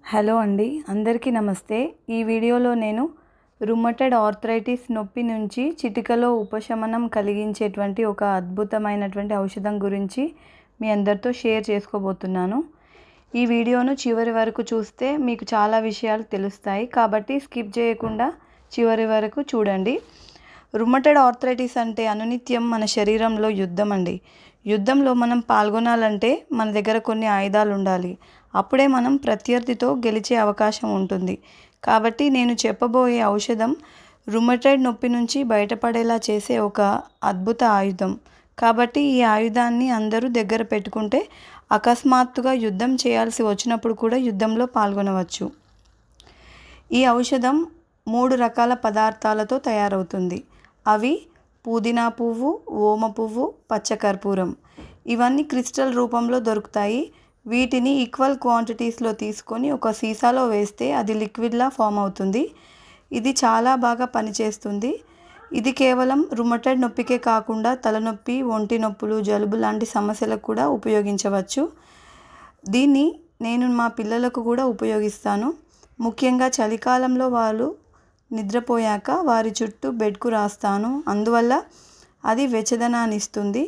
Hello అండి, అందరికీ నమస్తే. ఈ వీడియోలో నేను రుమటెడ్ ఆర్థరైటిస్ నొప్పి నుంచి చిటికలో ఉపశమనం కలిగించేటువంటి ఒక అద్భుతమైనటువంటి ఔషధం గురించి మీ అందరితో షేర్ చేసుకోబోతున్నాను. ఈ వీడియోను చివరి వరకు చూస్తే మీకు చాలా విషయాలు తెలుస్తాయి, కాబట్టి స్కిప్ చేయకుండా చివరి వరకు చూడండి. రుమటెడ్ ఆర్థరైటిస్ అంటే అనునిత్యం మన శరీరంలో యుద్ధం అండి. యుద్ధంలో మనం పాల్గొనాలంటే మన దగ్గర కొన్ని ఆయుధాలు ఉండాలి. అప్పుడే మనం ప్రత్యర్థితో గెలిచే అవకాశం ఉంటుంది. కాబట్టి నేను చెప్పబోయే ఔషధం రుమటైడ్ నొప్పి నుంచి బయటపడేలా చేసే ఒక అద్భుత ఆయుధం. కాబట్టి ఈ ఆయుధాన్ని అందరూ దగ్గర పెట్టుకుంటే అకస్మాత్తుగా యుద్ధం చేయాల్సి వచ్చినప్పుడు కూడా యుద్ధంలో పాల్గొనవచ్చు. ఈ ఔషధం 3 రకాల పదార్థాలతో తయారవుతుంది. అవి పుదీనా పువ్వు, ఓమ పువ్వు, పచ్చకర్పూరం. ఇవన్నీ క్రిస్టల్ రూపంలో దొరుకుతాయి. వీటిని ఈక్వల్ క్వాంటిటీస్లో తీసుకొని ఒక సీసాలో వేస్తే అది లిక్విడ్లా ఫామ్ అవుతుంది. ఇది చాలా బాగా పనిచేస్తుంది. ఇది కేవలం రుమటైడ్ నొప్పికే కాకుండా తలనొప్పి, ఒంటి నొప్పులు, జలుబు లాంటి సమస్యలకు కూడా ఉపయోగించవచ్చు. దీన్ని నేను మా పిల్లలకు కూడా ఉపయోగిస్తాను. ముఖ్యంగా చలికాలంలో వాళ్ళు నిద్రపోయాక వారి చుట్టూ బెడ్కు రాస్తాను. అందువల్ల అది వెచ్చదనాన్ని ఇస్తుంది.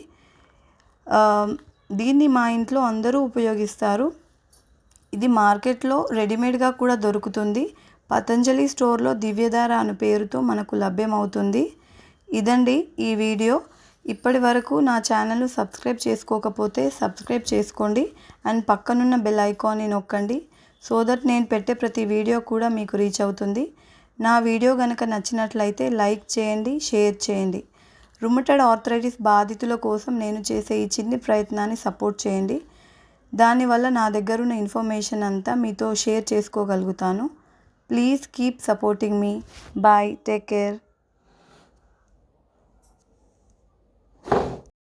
దీన్ని మా ఇంట్లో అందరూ ఉపయోగిస్తారు. ఇది మార్కెట్లో రెడీమేడ్గా కూడా దొరుకుతుంది. పతంజలి స్టోర్లో దివ్యధార అను పేరుతో మనకు లభ్యమవుతుంది. ఇదండి ఈ వీడియో. ఇప్పటి వరకు నా ఛానల్ను సబ్స్క్రైబ్ చేసుకోకపోతే సబ్స్క్రైబ్ చేసుకోండి అండ్ పక్కనున్న బెల్ ఐకాన్ని నొక్కండి. సో దట్ నేను పెట్టే ప్రతి వీడియో కూడా మీకు రీచ్ అవుతుంది. నా వీడియో కనుక నచ్చినట్లయితే లైక్ చేయండి, షేర్ చేయండి. రుమటైడ్ ఆర్థరైటిస్ బాధితుల కోసం నేను చేసే ఈ చిన్ని ప్రయత్నాన్ని సపోర్ట్ చేయండి. దానివల్ల నా దగ్గరున్న ఇన్ఫర్మేషన్ అంతా మీతో షేర్ చేసుకోగలుగుతాను. Please keep supporting me. Bye, take care.